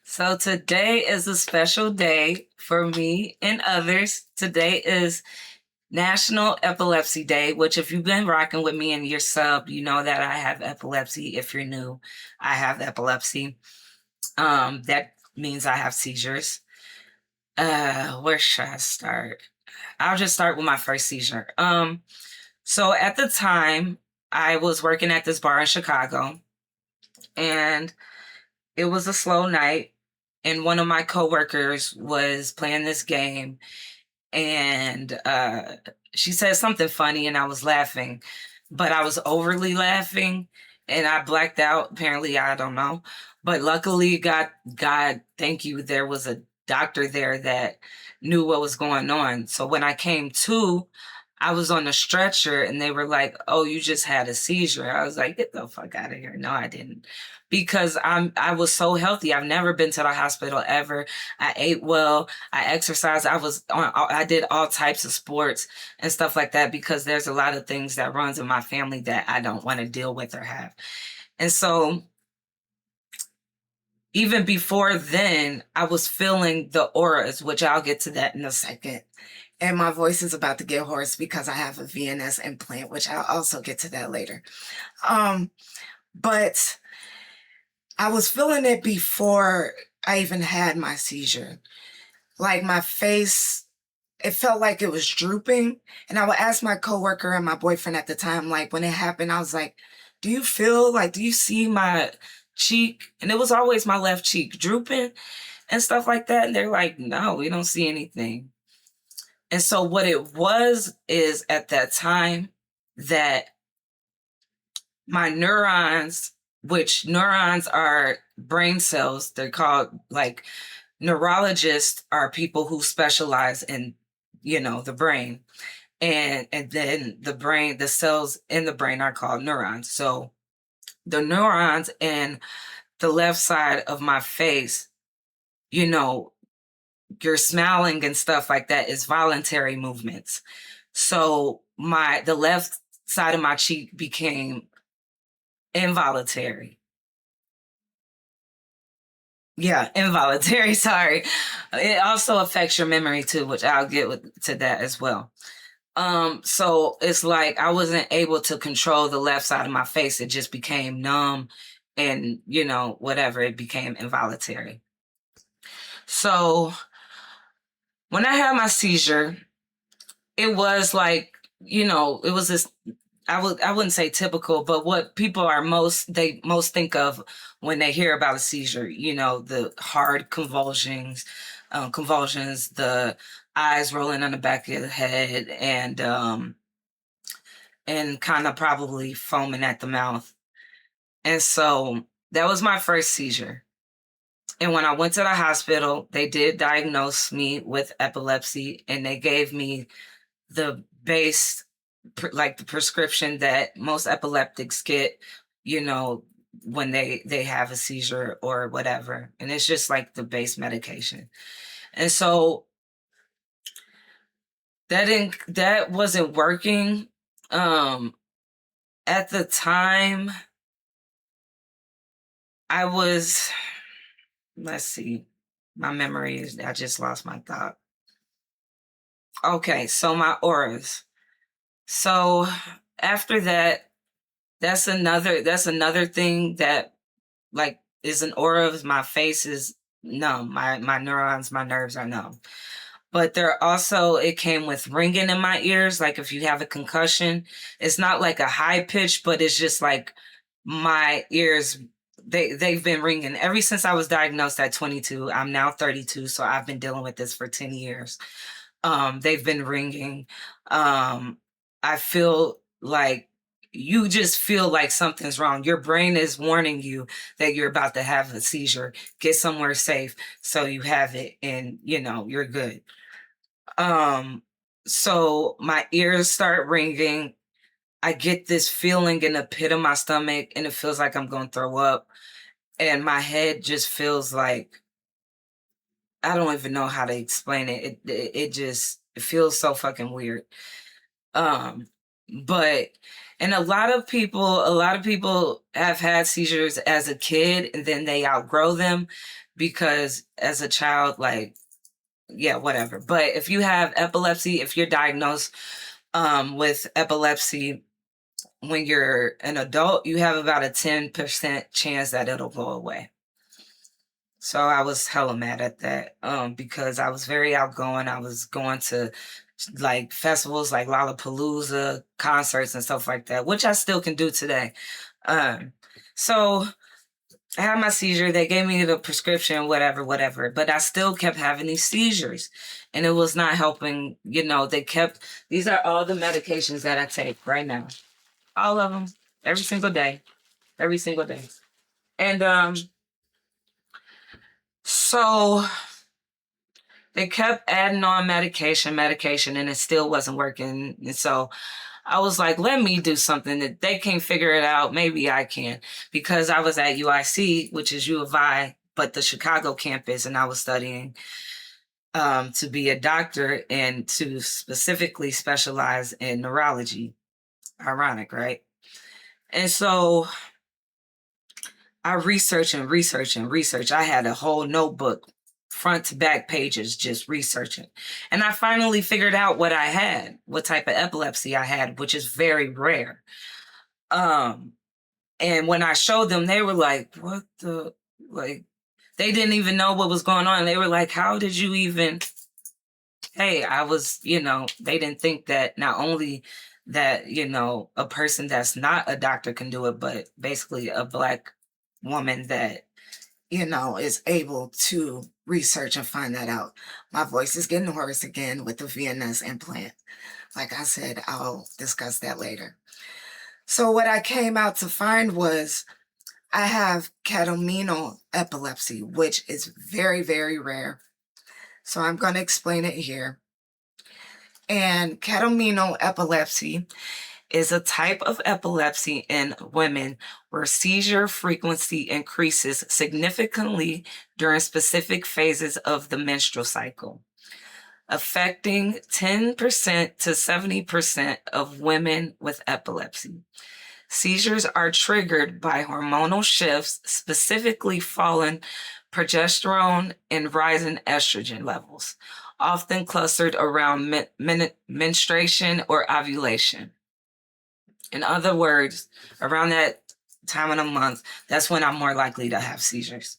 So today is a special day for me and others. Today is National Epilepsy Day, which if you've been rocking with me and you're sub, you know that I have epilepsy. If you're new, I have epilepsy. That means I have seizures. Where should I start? I'll just start with my first seizure. So at the time, I was working at this bar in Chicago, and it was a slow night, and one of my coworkers was playing this game, and she said something funny, and I was laughing, but I was overly laughing, and I blacked out. Apparently, I don't know, but luckily, God, thank you, there was a doctor there that knew what was going on. So when I came to, I was on the stretcher and they were like, "Oh, you just had a seizure." I was like, "Get the fuck out of here." No, I didn't. Because I was so healthy. I've never been to the hospital ever. I ate well. I exercised. I did all types of sports and stuff like that because there's a lot of things that runs in my family that I don't want to deal with or have. And so even before then, I was feeling the auras, which I'll get to that in a second. And my voice is about to get hoarse because I have a VNS implant, which I'll also get to that later. Um, but I was feeling it before I even had my seizure. Like my face, it felt like it was drooping. And I would ask my coworker and my boyfriend at the time, like when it happened, I was like, do you see my cheek? And it was always my left cheek drooping and stuff like that. And they're like, no, we don't see anything. And so what it was is at that time that my neurons, which neurons are brain cells, they're called like neurologists are people who specialize in, the brain. And then the cells in the brain are called neurons. So the neurons in the left side of my face, you know, you're smiling and stuff like that is voluntary movements. So the left side of my cheek became involuntary. Yeah, involuntary. Sorry. It also affects your memory too, which I'll to that as well. So it's like I wasn't able to control the left side of my face. It just became numb and, whatever, it became involuntary. So when I had my seizure, it was like, it was this I wouldn't say typical, but what people they most think of when they hear about a seizure, the hard convulsions, the eyes rolling on the back of the head, and kind of probably foaming at the mouth. And so that was my first seizure. And when I went to the hospital, they did diagnose me with epilepsy, and they gave me the base, like the prescription that most epileptics get, you know, when they have a seizure or whatever. And it's just like the base medication. And so that wasn't working. At the time, I was, let's see, my memory is, I just lost my thought. Okay, so my auras. So after that, that's another thing that like is an aura of my face is numb. My neurons, my nerves are numb. But it came with ringing in my ears. Like if you have a concussion, it's not like a high pitch, but it's just like my ears, they've been ringing ever since I was diagnosed at 22. I'm now 32, so I've been dealing with this for 10 years. They've been ringing. I feel like you just feel like something's wrong. Your brain is warning you that you're about to have a seizure. Get somewhere safe so you have it and you're good. Um, so my ears start ringing. I get this feeling in the pit of my stomach and it feels like I'm going to throw up. And my head just feels like, I don't even know how to explain it. It feels so fucking weird. Um, but And a lot of people have had seizures as a kid and then they outgrow them because as a child, like, yeah, whatever. But if you have epilepsy, if you're diagnosed with epilepsy when you're an adult, you have about a 10% chance that it'll go away. So I was hella mad at that because I was very outgoing. I was going to like festivals like Lollapalooza, concerts and stuff like that, which I still can do today. Um, so I had my seizure. They gave me the prescription, whatever, but I still kept having these seizures and it was not helping. These are all the medications that I take right now. All of them, every single day. And so they kept adding on medication, and it still wasn't working. And so I was like, let me do something that they can't figure it out. Maybe I can. Because I was at UIC, which is U of I, but the Chicago campus, and I was studying to be a doctor and to specifically specialize in neurology. Ironic, right? And so I research. I had a whole notebook, front to back pages, just researching. And I finally figured out what I had, what type of epilepsy I had, which is very rare. And when I showed them, they were like, what the, like, they didn't even know what was going on. They were like, how did you even, hey, I was, they didn't think that not only that, a person that's not a doctor can do it, but basically a Black woman that, is able to research and find that out. My voice is getting hoarse again with the VNS implant. Like I said, I'll discuss that later. So what I came out to find was I have catamenial epilepsy, which is very, very rare. So I'm going to explain it here. And catamenial epilepsy is a type of epilepsy in women where seizure frequency increases significantly during specific phases of the menstrual cycle, affecting 10% to 70% of women with epilepsy. Seizures are triggered by hormonal shifts, specifically falling progesterone and rising estrogen levels, often clustered around menstruation or ovulation. In other words, around that time of the month, that's when I'm more likely to have seizures.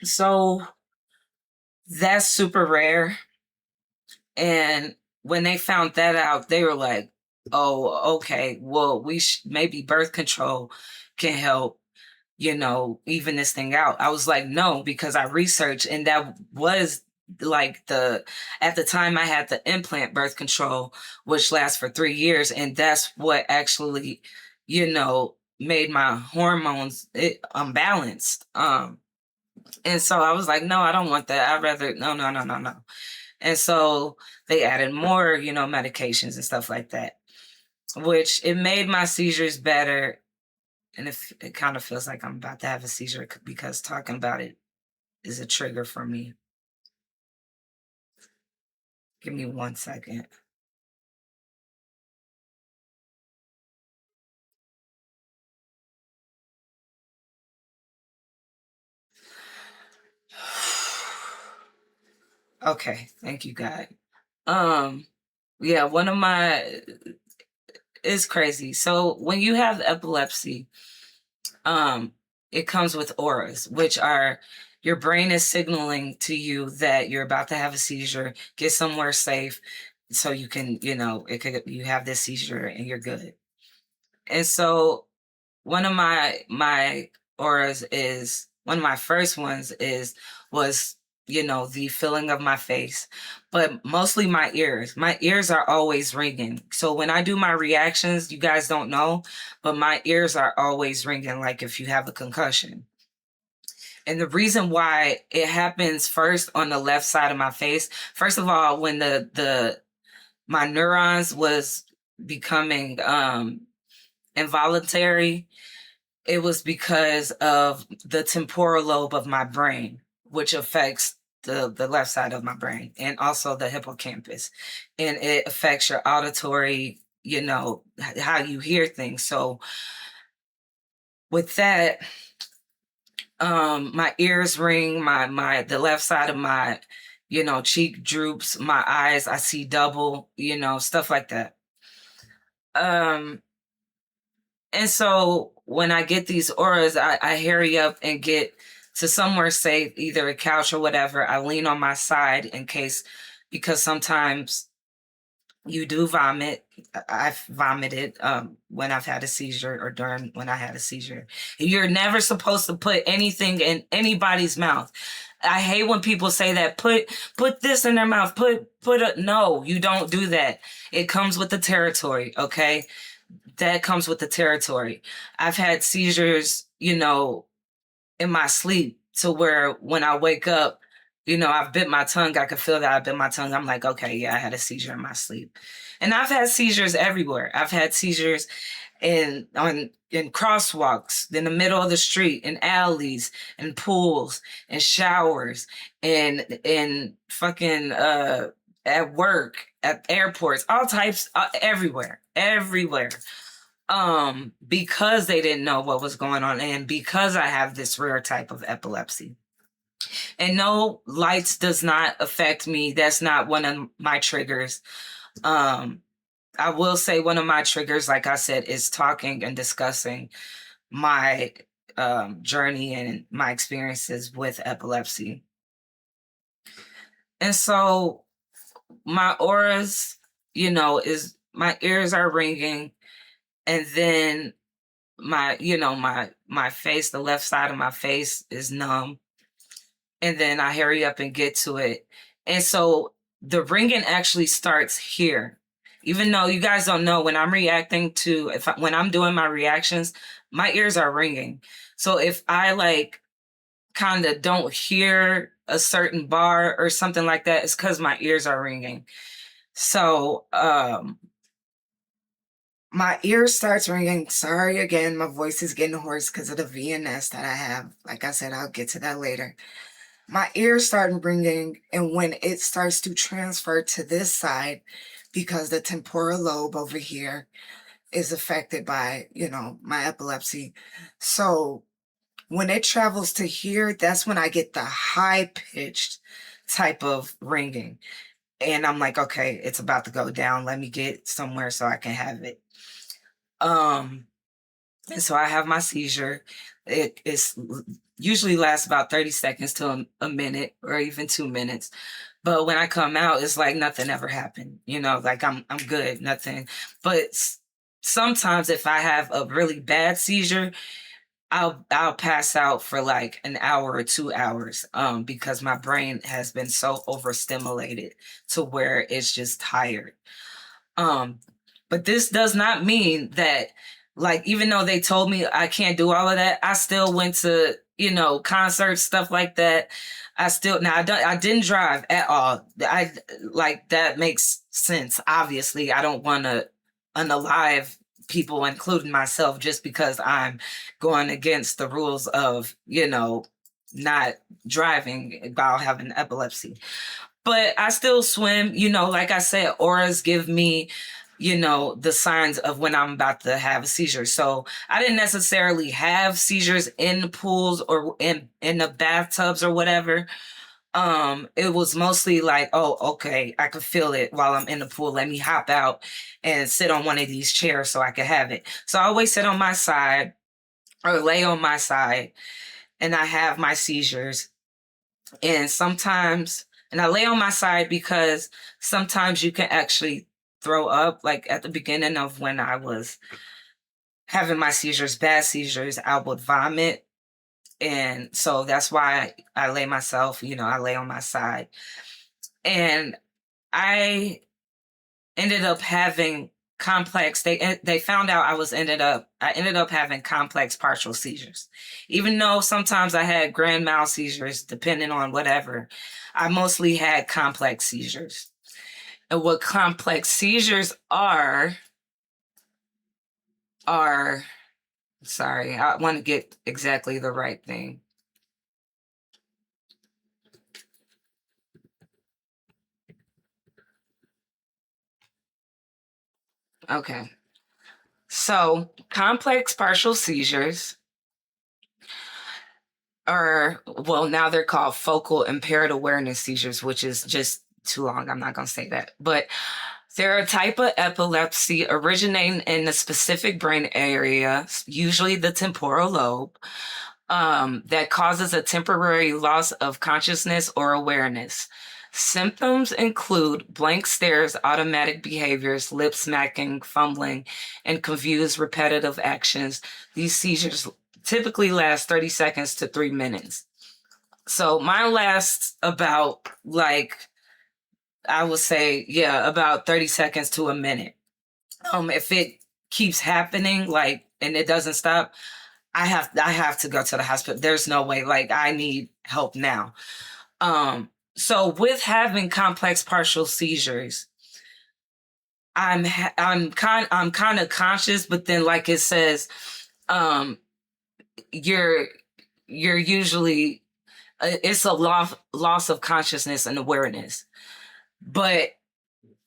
So that's super rare. And when they found that out, they were like, oh, okay, well, maybe birth control can help, even this thing out. I was like, no, because I researched, and that was like at the time I had the implant birth control, which lasts for 3 years. And that's what actually, made my hormones unbalanced. And so I was like, no, I don't want that. I'd rather, no. And so they added more, medications and stuff like that, which it made my seizures better. And it kind of feels like I'm about to have a seizure because talking about it is a trigger for me. Give me 1 second. Okay, thank you, God. Yeah, it's crazy. So when you have epilepsy, it comes with auras, which are your brain is signaling to you that you're about to have a seizure, get somewhere safe so you can, you have this seizure and you're good. And so one of my auras is one of my first ones was the feeling of my face, but mostly my ears. My ears are always ringing. So when I do my reactions, you guys don't know, but my ears are always ringing like if you have a concussion. And the reason why it happens first on the left side of my face, first of all, when my neurons was becoming involuntary, it was because of the temporal lobe of my brain, which affects the left side of my brain and also the hippocampus. And it affects your auditory, how you hear things. So with that, my ears ring, the left side of my, cheek droops, my eyes, I see double, stuff like that. Um, and so when I get these auras, I hurry up and get to somewhere safe, either a couch or whatever. I lean on my side because sometimes you do vomit. I've vomited when I've had a seizure or during when I had a seizure. You're never supposed to put anything in anybody's mouth. I hate when people say that put this in their mouth. No, you don't do that. It comes with the territory, okay? That comes with the territory. I've had seizures, in my sleep to where when I wake up, I've bit my tongue. I could feel that I bit my tongue. I'm like, okay, yeah, I had a seizure in my sleep. And I've had seizures everywhere. I've had seizures in crosswalks, in the middle of the street, in alleys, in pools, in showers, in fucking at work, at airports, all types, everywhere, because they didn't know what was going on and because I have this rare type of epilepsy. And no, lights does not affect me. That's not one of my triggers. I will say one of my triggers, like I said, is talking and discussing my journey and my experiences with epilepsy. And so my auras, is my ears are ringing, and then my face, the left side of my face is numb, and then I hurry up and get to it. And so the ringing actually starts here. Even though you guys don't know, when I'm reacting to, when I'm doing my reactions, my ears are ringing. So if I like kind of don't hear a certain bar or something like that, it's because my ears are ringing. So my ear starts ringing. Sorry again, my voice is getting hoarse because of the VNS that I have. Like I said, I'll get to that later. My ears start ringing, and when it starts to transfer to this side, because the temporal lobe over here is affected by, my epilepsy. So when it travels to here, that's when I get the high-pitched type of ringing. And I'm like, okay, it's about to go down. Let me get somewhere so I can have it. And so I have my seizure. It is usually lasts about 30 seconds to a minute or even 2 minutes. But when I come out, it's like nothing ever happened. Like I'm good, nothing. But sometimes if I have a really bad seizure, I'll pass out for like an hour or 2 hours because my brain has been so overstimulated to where it's just tired. But this does not mean that, like, even though they told me I can't do all of that, I still went to, concerts, stuff like that. I didn't drive at all. That makes sense. Obviously, I don't want to unalive people, including myself, just because I'm going against the rules of, not driving while having epilepsy. But I still swim, like I said, auras give me, the signs of when I'm about to have a seizure. So I didn't necessarily have seizures in the pools or in the bathtubs or whatever. It was mostly like, oh, okay, I could feel it while I'm in the pool. Let me hop out and sit on one of these chairs so I could have it. So I always sit on my side or lay on my side, and I have my seizures. And I lay on my side because sometimes you can actually throw up. Like at the beginning of when I was having my seizures, bad seizures, I would vomit. And so that's why I lay I lay on my side. And I ended up having they found out I ended up having complex partial seizures. Even though sometimes I had grand mal seizures, depending on whatever, I mostly had complex seizures. And what complex seizures are, sorry, I want to get exactly the right thing. Okay. So complex partial seizures are, well, now they're called focal impaired awareness seizures, which is just too long. I'm not going to say that. But they're a type of epilepsy originating in a specific brain area, usually the temporal lobe, that causes a temporary loss of consciousness or awareness. Symptoms include blank stares, automatic behaviors, lip smacking, fumbling, and confused repetitive actions. These seizures typically last 30 seconds to 3 minutes. So mine lasts about, like, I would say, yeah, about 30 seconds to a minute. If it keeps happening, like, and it doesn't stop, I have to go to the hospital. There's no way. Like, I need help now. So with having complex partial seizures, I'm kind of conscious, but then, like it says, um, you're usually it's a loss of consciousness and awareness, but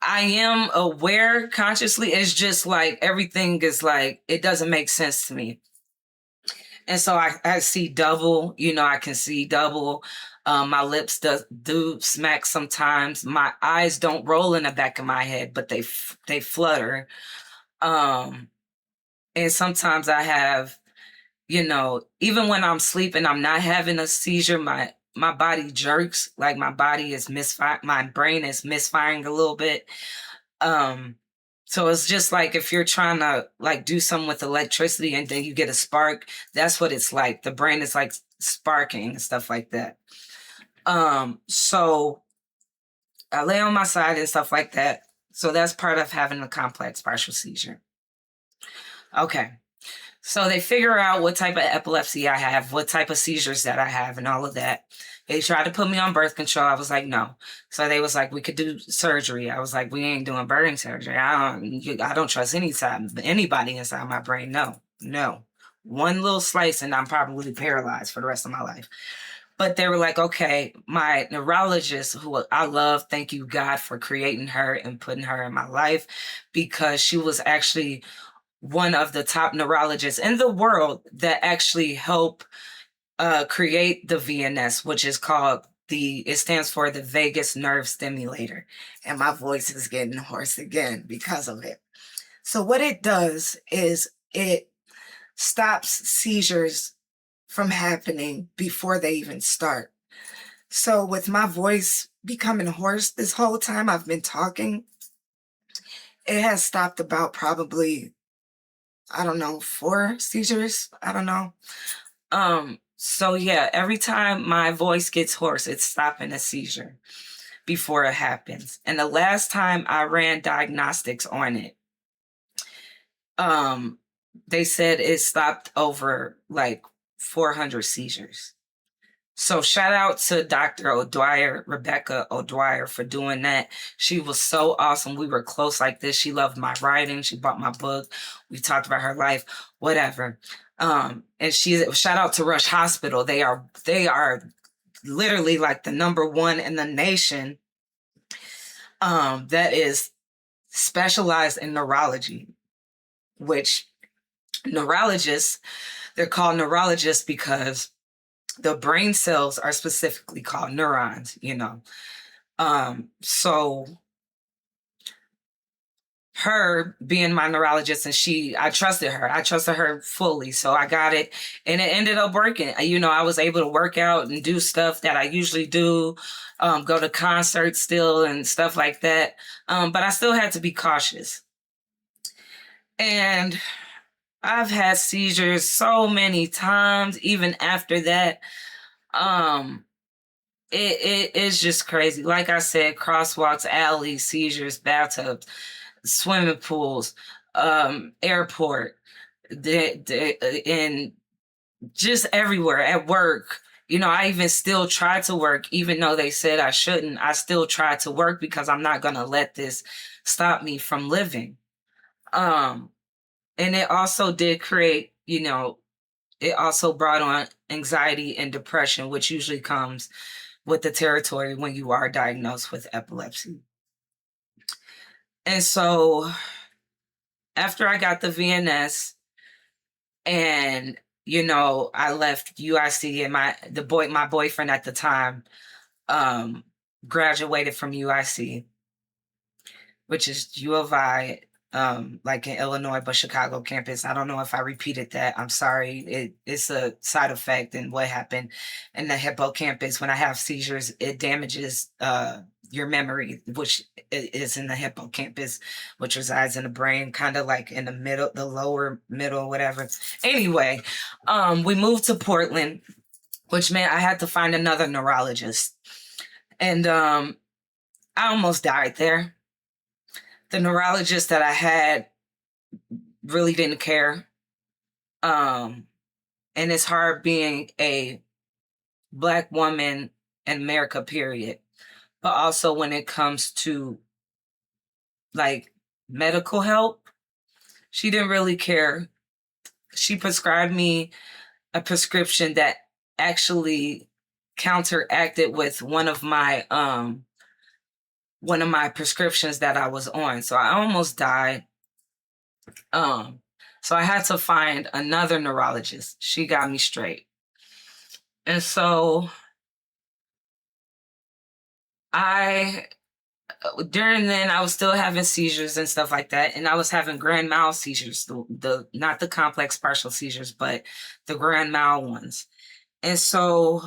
I am aware consciously. It's just like everything is like, it doesn't make sense to me. And so I see double, I can see double. My lips do smack sometimes. My eyes don't roll in the back of my head, but they flutter. Um, and sometimes I have, even when I'm sleeping, I'm not having a seizure. My body jerks, like my body is misfire. My brain is misfiring a little bit. So it's just like if you're trying to like do something with electricity and then you get a spark, that's what it's like. The brain is like sparking and stuff like that. So I lay on my side and stuff like that. So that's part of having a complex partial seizure. Okay. So they figure out what type of epilepsy I have, what type of seizures that I have, and all of that. They tried to put me on birth control. I was like, no. So they was like, we could do surgery. I was like, we ain't doing brain surgery. I don't trust anybody inside my brain. No. One little slice and I'm probably paralyzed for the rest of my life. But they were like, okay, my neurologist, who I love, thank you, God, for creating her and putting her in my life, because she was actually one of the top neurologists in the world that actually help create the VNS, which is called it stands for the vagus nerve stimulator. And my voice is getting hoarse again because of it. So what it does is it stops seizures from happening before they even start. So with my voice becoming hoarse this whole time I've been talking, it has stopped about probably, I don't know, 4 seizures. I don't know. So yeah, every time my voice gets hoarse, it's stopping a seizure before it happens. And the last time I ran diagnostics on it, they said it stopped over like 400 seizures. So shout out to Dr. O'Dwyer, Rebecca O'Dwyer, for doing that. She was so awesome. We were close like this. She loved my writing. She bought my book. We talked about her life, whatever. And shout out to Rush Hospital. They are literally like the #1 in the nation that is specialized in neurology, which neurologists, they're called neurologists because the brain cells are specifically called neurons, So her being my neurologist, and I trusted her fully. So I got it and it ended up working. I was able to work out and do stuff that I usually do, go to concerts still and stuff like that. But I still had to be cautious. And I've had seizures so many times, even after that. It is just crazy. Like I said, crosswalks, alleys, seizures, bathtubs, swimming pools, airport, and just everywhere at work. I even still try to work, even though they said I shouldn't. I still try to work because I'm not gonna let this stop me from living. And it also did create, it also brought on anxiety and depression, which usually comes with the territory when you are diagnosed with epilepsy. And so after I got the VNS and I left UIC and my boyfriend at the time um graduated from UIC, which is U of I, like in Illinois, but Chicago campus. I don't know if I repeated that. I'm sorry. It's a side effect and what happened in the hippocampus. When I have seizures, it damages your memory, which is in the hippocampus, which resides in the brain, kind of like in the middle, the lower middle, whatever. Anyway, we moved to Portland, which meant I had to find another neurologist. And I almost died there. The neurologist that I had really didn't care. And it's hard being a Black woman in America, period. But also when it comes to like medical help, she didn't really care. She prescribed me a prescription that actually counteracted with one of my prescriptions that I was on. So I almost died. So I had to find another neurologist. She got me straight. And so during then I was still having seizures and stuff like that. And I was having grand mal seizures, the not the complex partial seizures, but the grand mal ones. And so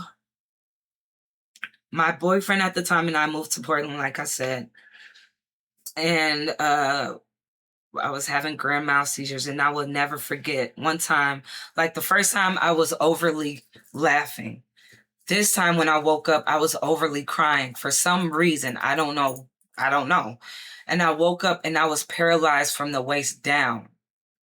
my boyfriend at the time and I moved to Portland, like I said, and I was having grand mal seizures, and I will never forget one time, like the first time I was overly laughing. This time when I woke up, I was overly crying for some reason. I don't know. And I woke up and I was paralyzed from the waist down.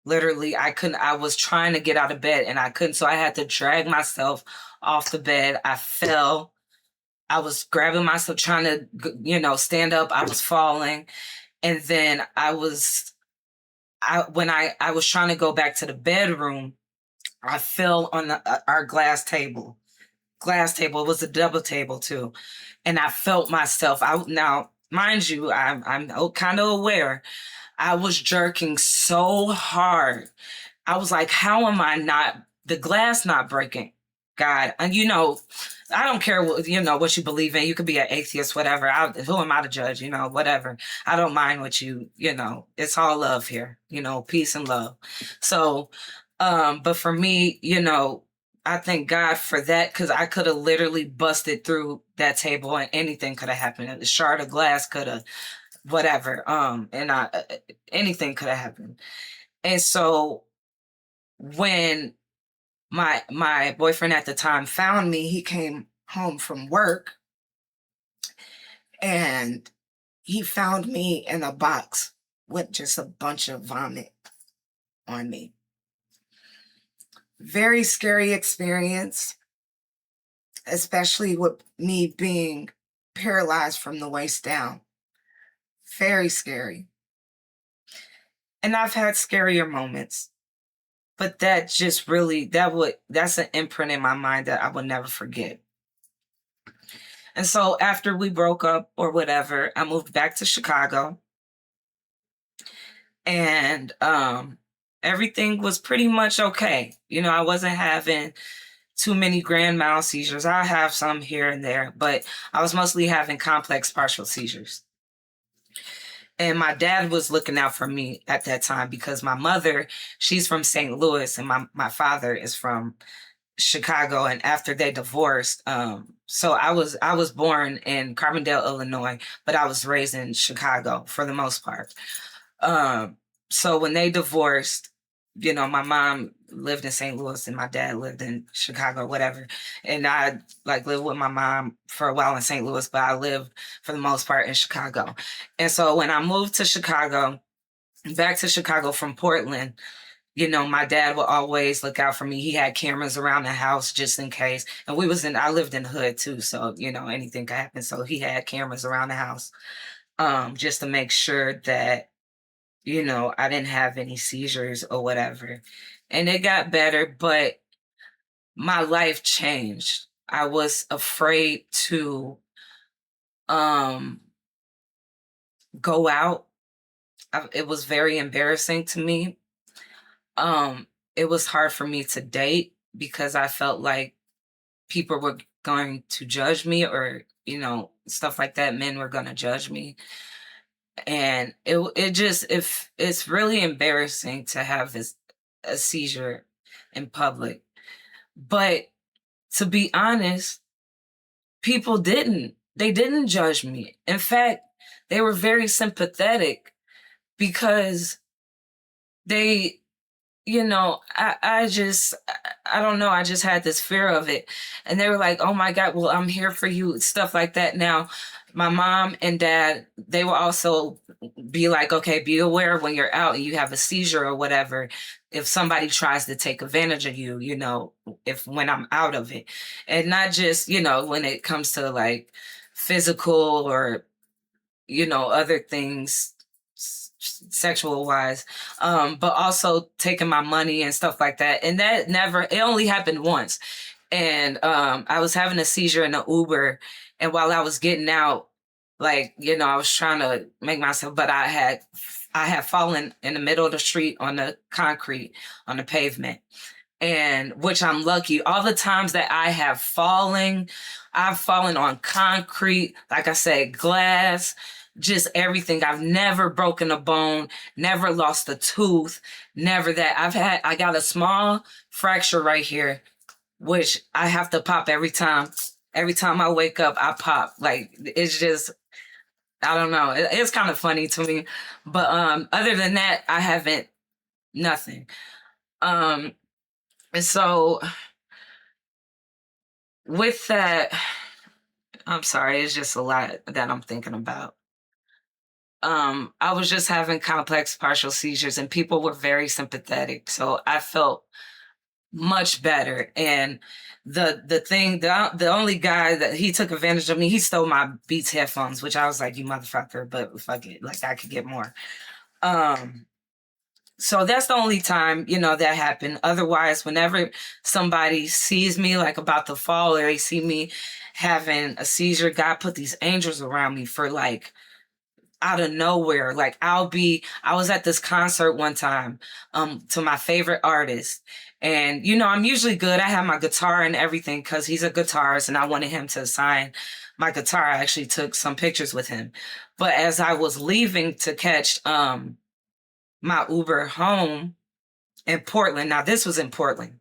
Literally, I was trying to get out of bed and I couldn't. So I had to drag myself off the bed. I fell. I was grabbing myself, trying to, stand up. I was falling. And then when I was trying to go back to the bedroom, I fell on our glass table. It was a double table too. And I felt myself out. Now, mind you, I'm kind of aware. I was jerking so hard. I was like, how am I the glass not breaking? God, and I don't care what you believe in. You could be an atheist, whatever. Who am I to judge? Whatever. I don't mind what it's all love here. Peace and love. So, but for me, I thank God for that, because I could have literally busted through that table and anything could have happened. A shard of glass could have, whatever. Anything could have happened. And so when my boyfriend at the time found me, he came home from work and he found me in a box with just a bunch of vomit on me. Very scary experience, especially with me being paralyzed from the waist down. Very scary. And I've had scarier moments, but that just really, that's an imprint in my mind that I will never forget. And so after we broke up or whatever, I moved back to Chicago. And everything was pretty much okay. I wasn't having too many grand mal seizures. I have some here and there, but I was mostly having complex partial seizures. And my dad was looking out for me at that time because my mother, she's from St. Louis, and my father is from Chicago. And after they divorced, so I was born in Carbondale, Illinois, but I was raised in Chicago for the most part. So when they divorced, my mom lived in St. Louis and my dad lived in Chicago, whatever. And I lived with my mom for a while in St. Louis, but I lived for the most part in Chicago. And so when I moved to back to Chicago from Portland, my dad would always look out for me. He had cameras around the house just in case. And I lived in the hood too. So, anything could happen. So he had cameras around the house, just to make sure that, I didn't have any seizures or whatever. And it got better, but my life changed. I was afraid to go out. it was very embarrassing to me. It was hard for me to date because I felt like people were going to judge me, or stuff like that. Men were going to judge me, and it just, if it's really embarrassing to have this a seizure in public. But to be honest, people didn't judge me. In fact, they were very sympathetic because they, I don't know, I just had this fear of it. And they were like, oh my God, well, I'm here for you, stuff like that. Now, my mom and dad, they will also be like, okay, be aware when you're out and you have a seizure or whatever, if somebody tries to take advantage of you, if when I'm out of it. And not just, when it comes to like physical or, other things sexual wise, but also taking my money and stuff like that. And that it only happened once. And I was having a seizure in the Uber, and while I was getting out, like, I was trying to make myself, but I had fallen in the middle of the street on the concrete, on the pavement. And which I'm lucky. All the times that I've fallen on concrete, like I said, glass, just everything. I've never broken a bone, never lost a tooth, never that. I got a small fracture right here, which I have to pop every time. Every time I wake up, I pop. Like, it's just, I don't know. It's kind of funny to me. But other than that, I haven't, nothing. And so with that, I'm sorry, it's just a lot that I'm thinking about. I was just having complex partial seizures and people were very sympathetic. So I felt much better. And the only guy that he took advantage of me, he stole my Beats headphones, which I was like, you motherfucker, but fuck it, like I could get more. So that's the only time, that happened. Otherwise, whenever somebody sees me like about to fall, or they see me having a seizure, God put these angels around me for like out of nowhere. Like I was at this concert one time, to my favorite artist. And, I'm usually good. I have my guitar and everything because he's a guitarist and I wanted him to sign my guitar. I actually took some pictures with him. But as I was leaving to catch, my Uber home in Portland. Now this was in Portland.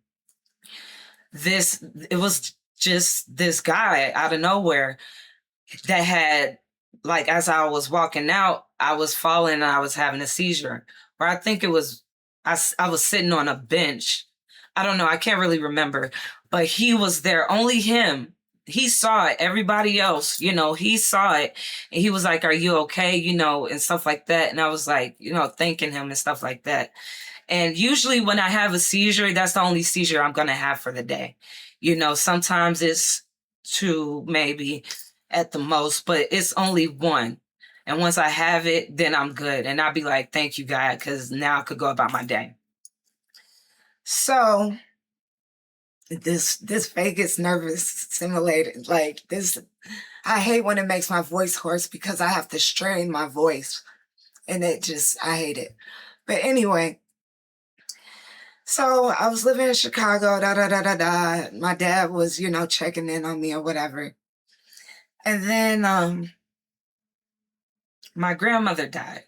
It was just this guy out of nowhere that had, like, as I was walking out, I was falling and I was having a seizure. Or I think it was, I was sitting on a bench. I don't know. I can't really remember, but he was there, only him. He saw it. Everybody else, he saw it. And he was like, are you okay? And stuff like that. And I was like, thanking him and stuff like that. And usually when I have a seizure, that's the only seizure I'm going to have for the day. Sometimes it's two, maybe at the most, but it's only one. And once I have it, then I'm good. And I'll be like, thank you, God, because now I could go about my day. So this vagus nervous simulator, like this, I hate when it makes my voice hoarse because I have to strain my voice, and I hate it. But anyway, so I was living in Chicago, my dad was, checking in on me or whatever. And then my grandmother died.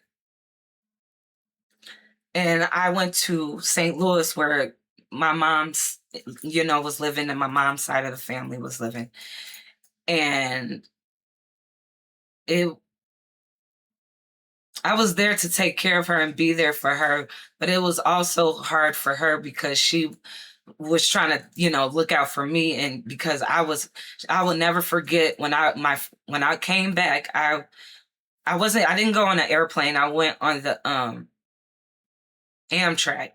And I went to St. Louis where my mom's, was living, and my mom's side of the family was living. And I was there to take care of her and be there for her, but it was also hard for her because she was trying to, look out for me. And because I will never forget when I came back, I didn't go on an airplane. I went on the Amtrak.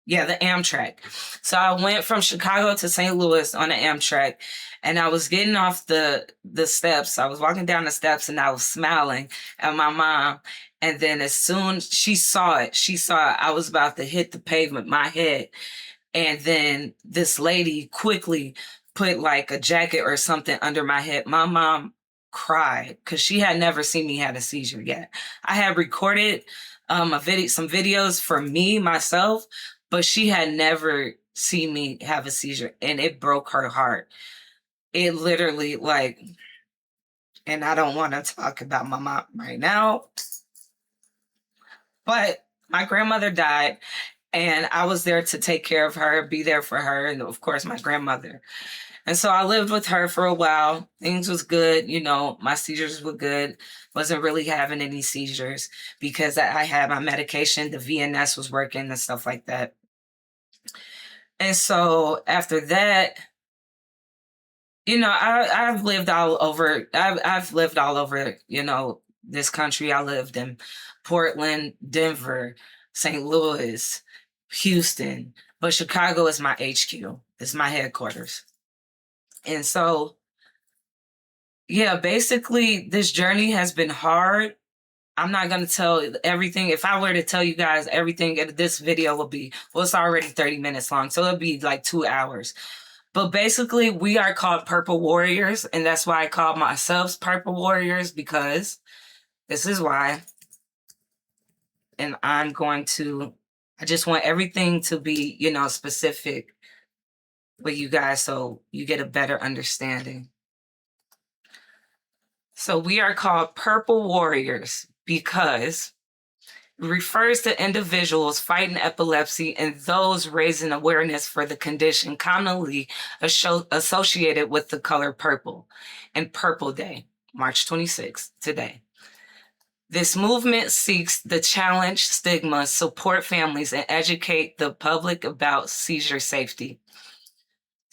Yeah, the Amtrak. So I went from Chicago to St. Louis on the Amtrak, and I was getting off the steps. I was walking down the steps and I was smiling at my mom. And then as soon as she saw it, I was about to hit the pavement, my head. And then this lady quickly put like a jacket or something under my head. My mom cried because she had never seen me have a seizure yet. I had recorded some videos for me, myself, but she had never seen me have a seizure, and it broke her heart. It literally, like, and I don't want to talk about my mom right now, but my grandmother died, and I was there to take care of her, be there for her, and of course, my grandmother. And so I lived with her for a while. Things was good. You know, my seizures were good. Wasn't really having any seizures because I had my medication. The VNS was working and stuff like that. And so after that, you know, I've lived all over. I've lived all over, you know, this country. I lived in Portland, Denver, St. Louis, Houston, but Chicago is my HQ. It's my headquarters. And so, yeah, basically, this journey has been hard. I'm not going to tell everything. If I were to tell you guys everything, this video will be, well, it's already 30 minutes long, so it'll be like 2 hours. But basically, we are called Purple Warriors, and that's why I call myself Purple Warriors, because this is why. And I just want everything to be, you know, specific with you guys so you get a better understanding. So we are called Purple Warriors because it refers to individuals fighting epilepsy and those raising awareness for the condition commonly associated with the color purple, and Purple Day, March 26th, today. This movement seeks to challenge stigma, support families, and educate the public about seizure safety.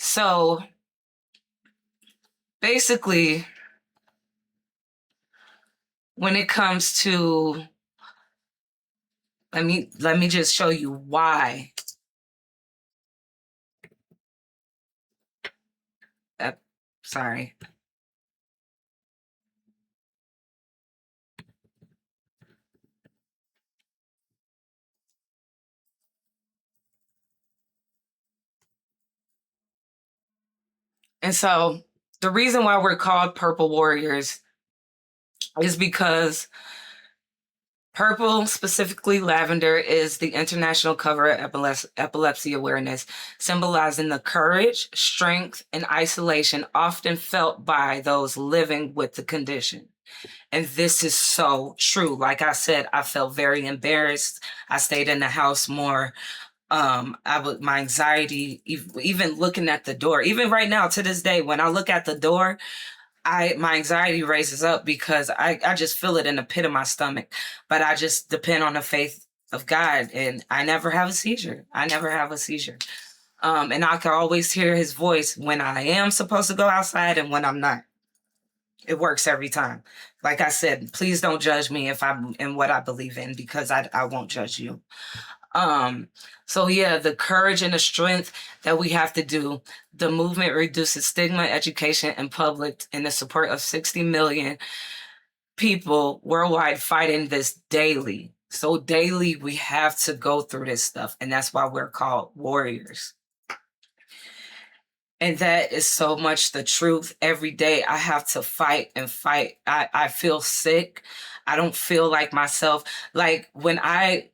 So basically, when it comes to, let me just show you why. Sorry. And so the reason why we're called Purple Warriors is because purple, specifically lavender, is the international cover of epilepsy awareness, symbolizing the courage, strength, and isolation often felt by those living with the condition. And this is so true. Like I said, I felt very embarrassed. I stayed in the house more. My anxiety, even looking at the door, even right now to this day, when I look at the door, my anxiety raises up because I just feel it in the pit of my stomach. But I just depend on the faith of God, and I never have a seizure. I never have a seizure. And I can always hear his voice when I am supposed to go outside and when I'm not. It works every time. Like I said, please don't judge me if I'm in what I believe in, because I won't judge you. So yeah, the courage and the strength that we have to do. The movement reduces stigma, education, and public, in the support of 60 million people worldwide fighting this daily. So daily, we have to go through this stuff, and that's why we're called warriors. And that is so much the truth. Every day I have to fight and fight. I feel sick. I don't feel like myself. Like when I'm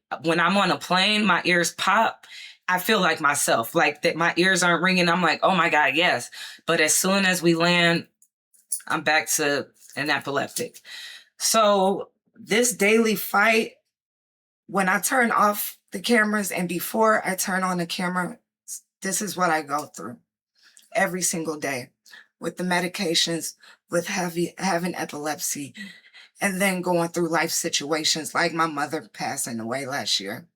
on a plane, my ears pop. I feel like myself. Like that my ears aren't ringing. I'm like, oh my God, yes. But as soon as we land, I'm back to an epileptic. So this daily fight, when I turn off the cameras and before I turn on the camera, this is what I go through every single day with the medications, with having epilepsy, and then going through life situations like my mother passing away last year,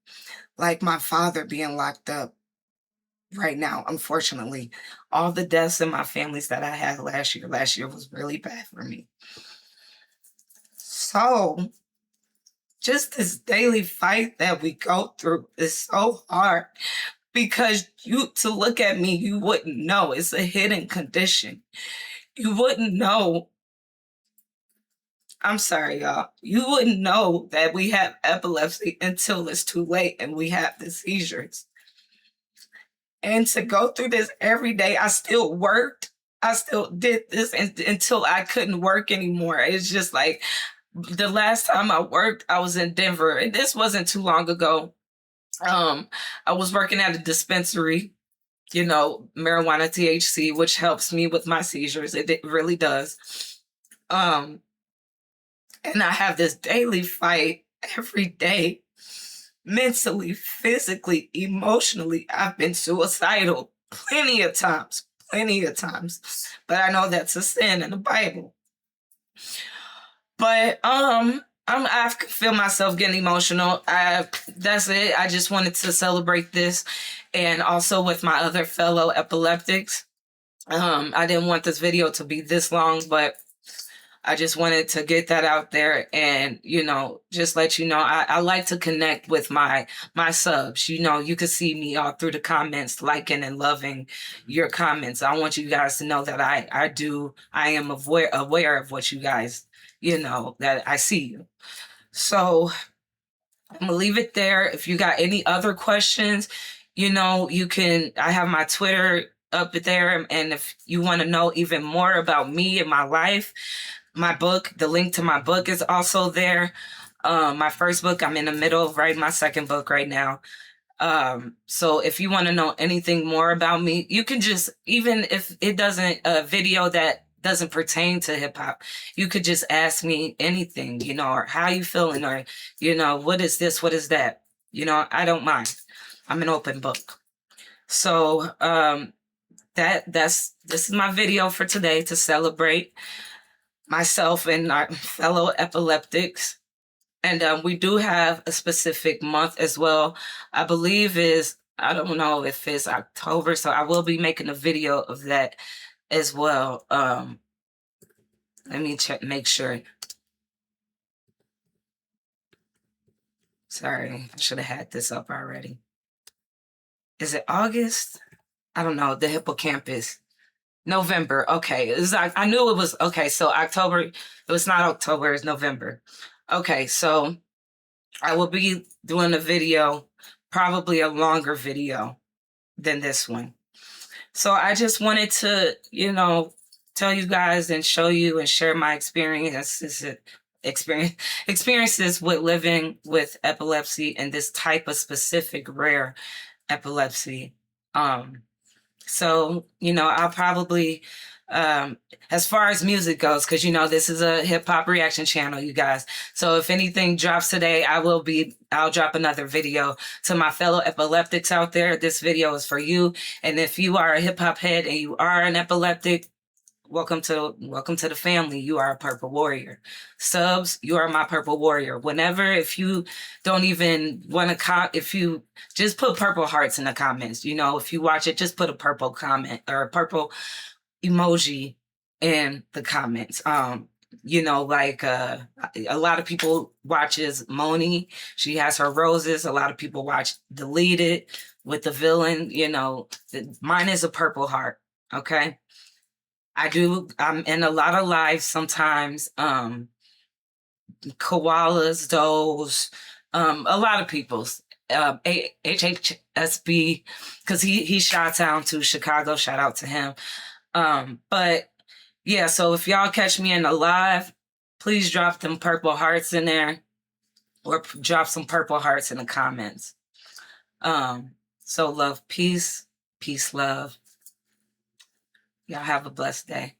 like my father being locked up right now, unfortunately. All the deaths in my families that I had last year was really bad for me. So just this daily fight that we go through is so hard. Because to look at me, you wouldn't know. It's a hidden condition. You wouldn't know. I'm sorry, y'all. You wouldn't know that we have epilepsy until it's too late and we have the seizures. And to go through this every day, I still worked. I still did this until I couldn't work anymore. It's just like, The last time I worked, I was in Denver, and this wasn't too long ago. I was working at a dispensary, you know, marijuana THC, which helps me with my seizures. It really does. Um, and I have this daily fight every day, mentally, physically, emotionally. I've been suicidal plenty of times, plenty of times. But I know that's a sin in the Bible. But I feel myself getting emotional. That's it. I just wanted to celebrate this, and also with my other fellow epileptics. I didn't want this video to be this long, but I just wanted to get that out there and, you know, just let you know I like to connect with my subs. You know, you can see me all through the comments, liking and loving your comments. I want you guys to know that I am aware of what you guys, you know, that I see you. So I'm gonna leave it there. If you got any other questions, you know, I have my Twitter up there. And if you want to know even more about me and my life, my book, the link to my book is also there. My first book, I'm in the middle of writing my second book right now. So if you want to know anything more about me, you can just, even if it doesn't, a video that doesn't pertain to hip hop, you could just ask me anything, you know, or how you feeling, or, you know, what is this? What is that? You know, I don't mind. I'm an open book. So, this is my video for today to celebrate myself and our fellow epileptics. And we do have a specific month as well. I believe I don't know if it's October, so I will be making a video of that as well. Let me make sure. Sorry, I should have had this up already. Is it August? I don't know, the hippocampus. November. Okay. I knew it was okay. So October, it was not October, it's November. Okay. So I will be doing a video, probably a longer video than this one. So I just wanted to, you know, tell you guys and show you and share my experiences with living with epilepsy and this type of specific rare epilepsy. So, you know, I'll probably, as far as music goes, because, you know, this is a hip hop reaction channel, you guys. So if anything drops today, I'll drop another video. To my fellow epileptics out there, this video is for you. And if you are a hip hop head and you are an epileptic, welcome to the family. You are a purple warrior. Subs, you are my purple warrior. Whenever, if you don't even want to if you just put purple hearts in the comments, you know, if you watch it, just put a purple comment or a purple emoji in the comments. You know, like a lot of people watches Moni. She has her roses. A lot of people watch Deleted with the villain. You know, mine is a purple heart. Okay. I'm in a lot of lives sometimes, koalas, does, a lot of people's, HHSB, because he shot down to Chicago, shout out to him. But yeah, so if y'all catch me in a live, please drop them purple hearts in there, or drop some purple hearts in the comments. So love, peace, love. Y'all have a blessed day.